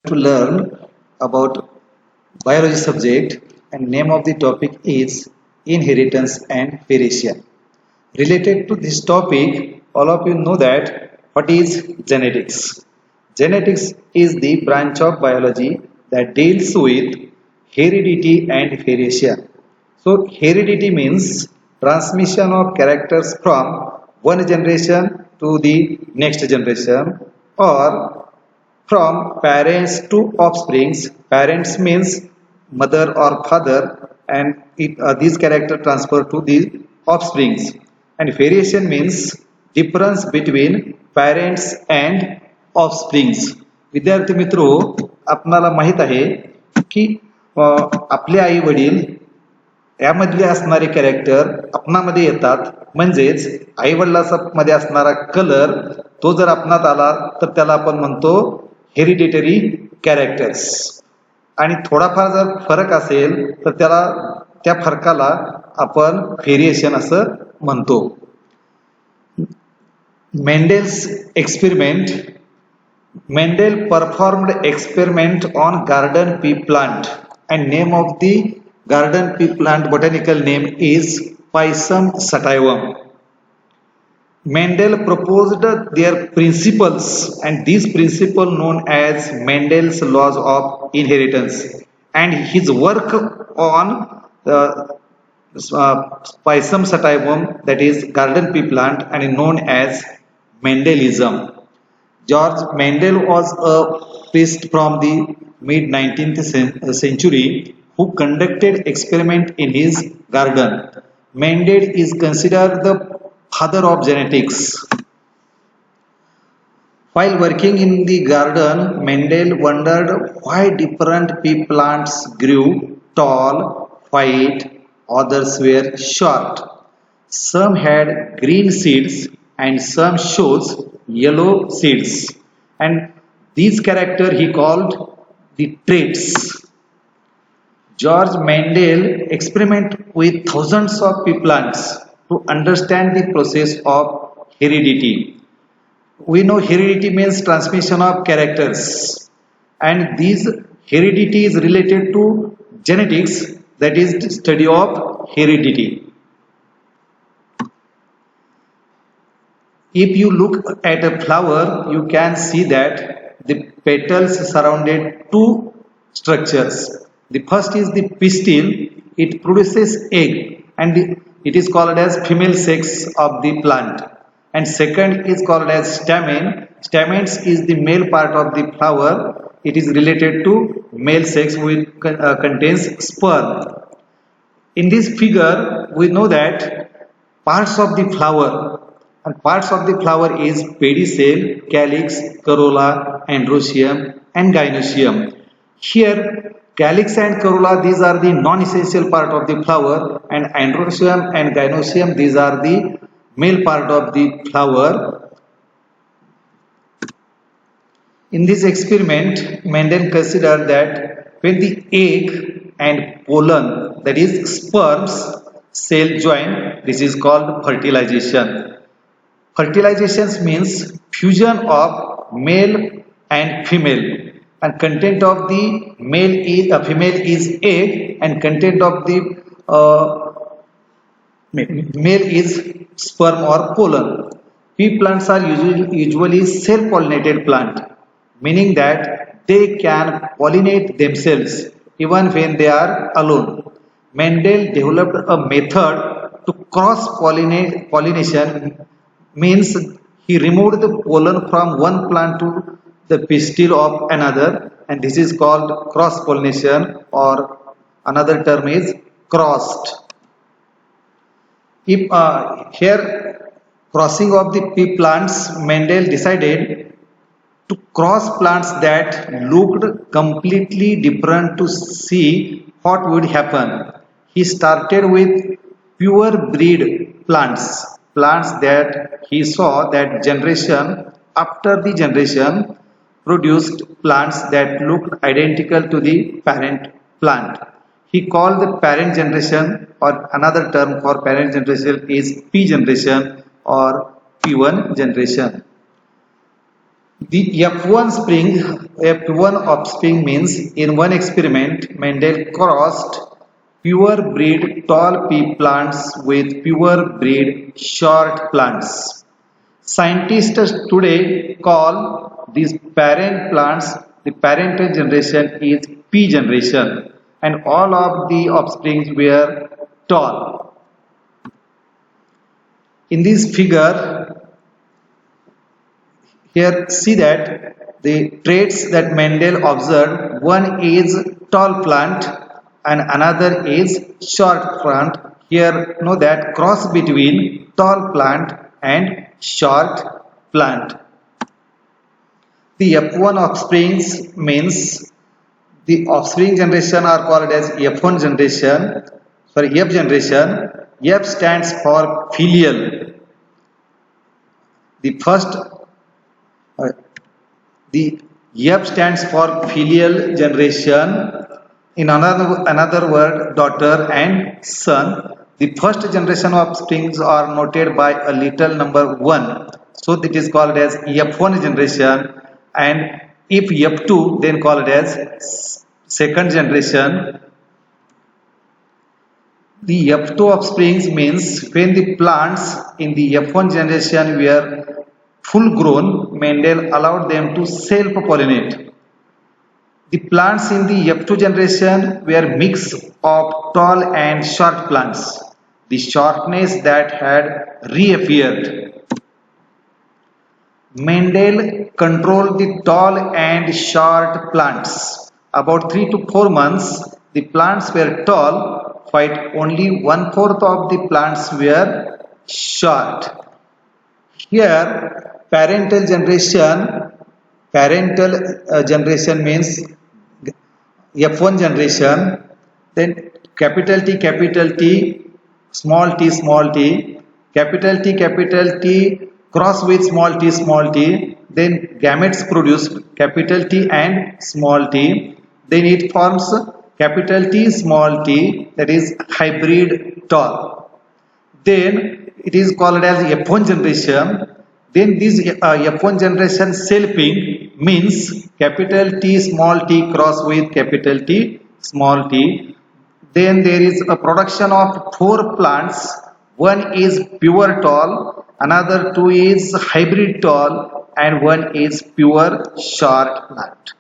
to learn about biology subject and name of the topic is inheritance and variation. Related to this topic, all of you know that what is genetics. Genetics is the branch of biology that deals with heredity and variation. So heredity means transmission of characters from one generation to the next generation or from parents to offsprings. Parents means mother or father, and these character transfer to the offsprings. And variation means difference between parents and offsprings. विद्यार्थी मित्रो, आपणाला माहित आहे की आपले आई वडील यामधले असणारे character आपणामध्ये येतात, म्हणजेच आई वडिलांमध्ये असणारा कलर तो जर आपणात आला तर त्याला आपण म्हणतो हेरिडिटरी कॅरेक्टर्स. आणि थोडाफार जर फरक असेल तर त्या फरकाला आपण व्हेरिएशन असं म्हणतो. Mendel's experiment. Mendel performed experiment on garden pea plant and name of the garden pea plant botanical name is Pisum sativum. Mendel proposed their principles and these principles known as Mendel's laws of inheritance, and his work on Pisum sativum, that is garden pea plant, and known as Mendelism. George Mendel was a priest from the mid 19th century who conducted experiment in his garden. Mendel is considered the father of genetics. While working in the garden, Mendel wondered why different pea plants grew tall, white, others were short. Some had green seeds and some shows yellow seeds, and these character he called the traits. George Mendel experimented with thousands of pea plants to understand the process of heredity. We know heredity means transmission of characters, and these heredity is related to genetics, that is the study of heredity. If you look at a flower, you can see that the petals surrounded two structures. The first is the pistil. It produces egg, and it is called as female sex of the plant. And second is called as stamen. Stamens is the male part of the flower. It is related to male sex, which contains sperm. In this figure, we know that parts of the flower. And parts of the flower is pedicel, calyx, corolla, androecium, and gynoecium. Here, calyx and corolla, these are the non-essential part of the flower, and androecium and gynoecium, these are the male part of the flower. In this experiment, Mendel considered that when the egg and pollen, that is sperms, cell join, this is called fertilization. Fertilization means fusion of male and female, and content of the female is egg, and content of the male is sperm or pollen. Pea plants are usually self-pollinated plant, meaning that they can pollinate themselves even when they are alone. Mendel developed a method to cross pollination. Means he removed the pollen from one plant to the pistil of another, and this is called cross pollination, or another term is crossed. If here crossing of the pea plants, Mendel decided to cross plants that looked completely different to see what would happen. He started with pure breed plants that he saw that generation after the generation produced plants that looked identical to the parent plant. He called the parent generation, or another term for parent generation is P generation or P1 generation. The F1 offspring means in one experiment, Mendel crossed pure breed tall pea plants with pure breed short plants. Scientists today call these parent plants, the parental generation is P generation, and all of the offsprings were tall. In this figure, here see that the traits that Mendel observed, one is tall plant and another is short plant. Here know that cross between tall plant and short plant. The F1 offsprings means the offspring generation are called as F1 generation. Sorry, F generation. F stands for filial. The first the F stands for filial generation. In another word, daughter and son. The first generation of springs are noted by a little number 1. So it is called as F1 generation, and if F2 then called as second generation. The F2 offsprings means when the plants in the F1 generation were full grown, Mendel allowed them to self-pollinate. The plants in the F2 generation were mix of tall and short plants. The shortness that had reappeared. Mendel controlled the tall and short plants. About 3 to 4 months, the plants were tall, while only 1/4 of the plants were short. Here, parental generation means F1 generation, then capital T, small t, capital T cross with small t, then gametes produced capital T and small t, then it forms capital T small t, that is hybrid tall. Then it is called as F1 generation. Then this F1 generation selfing means capital T small t cross with capital T small t. Then there is a production of 4 plants. One is pure tall, another 2 is hybrid tall, and one is pure short plant.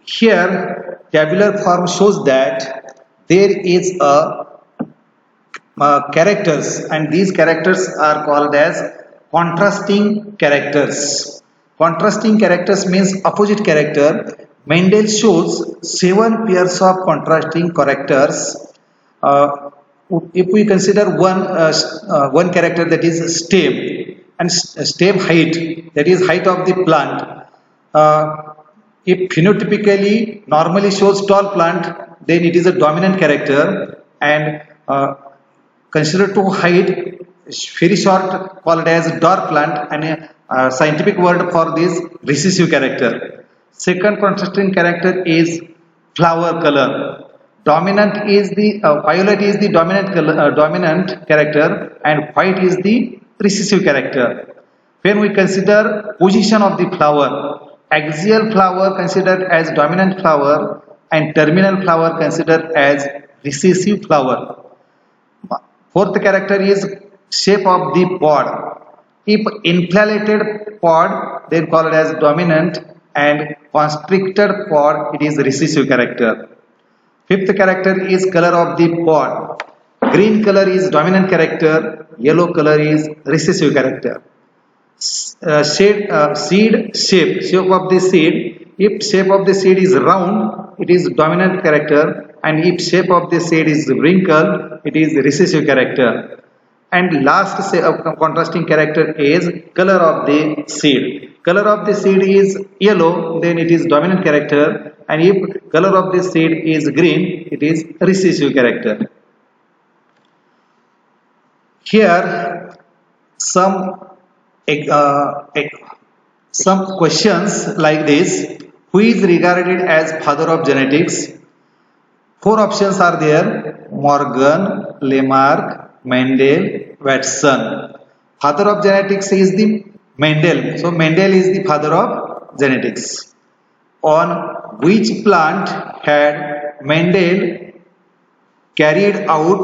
Here, tabular form shows that there is a characters, and these characters are called as contrasting characters. Contrasting characters means opposite character. Mendel shows 7 pairs of contrasting characters. If we consider one character, that is stem, and stem height, that is height of the plant. If phenotypically normally shows tall plant, then it is a dominant character, and considered to hide very short called as dark plant, and a scientific word for this recessive character. Second contrasting character is flower color. Dominant is the violet is the dominant character, and white is the recessive character. When we consider position of the flower, axial flower considered as dominant flower and terminal flower considered as recessive flower. Fourth character is shape of the pod. If inflated pod, then called as dominant, and constricted pod, it is recessive character. Fifth character is color of the pod. Green color is dominant character, yellow color is recessive character. Seed shape of the seed. If shape of the seed is round, it is dominant character, and if shape of the seed is wrinkled, it is recessive character. And last contrasting character is color of the seed. Color of the seed is yellow, then it is dominant character, and if color of the seed is green, it is recessive character. Here some questions like this. Who is regarded as father of genetics? 4 options are there: Morgan, Lamarck, Mendel, Watson. Father of genetics is the Mendel. So Mendel is the father of genetics. On which plant had Mendel carried out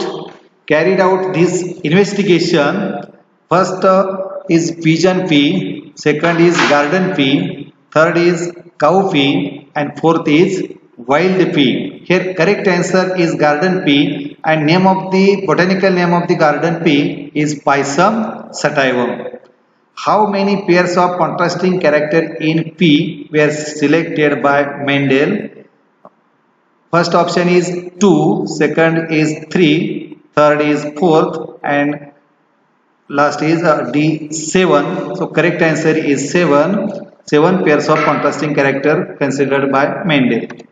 carried out this investigation? First is pigeon pea, second is garden pea, third is cow pea, and fourth is wild pea. Here correct answer is garden pea, and name of the botanical name of the garden pea is Pisum sativum. How many pairs of contrasting character in P were selected by Mendel? First option is 2, second is 3, third is 4th, and last is D 7. So correct answer is 7. 7 pairs of contrasting character considered by Mendel.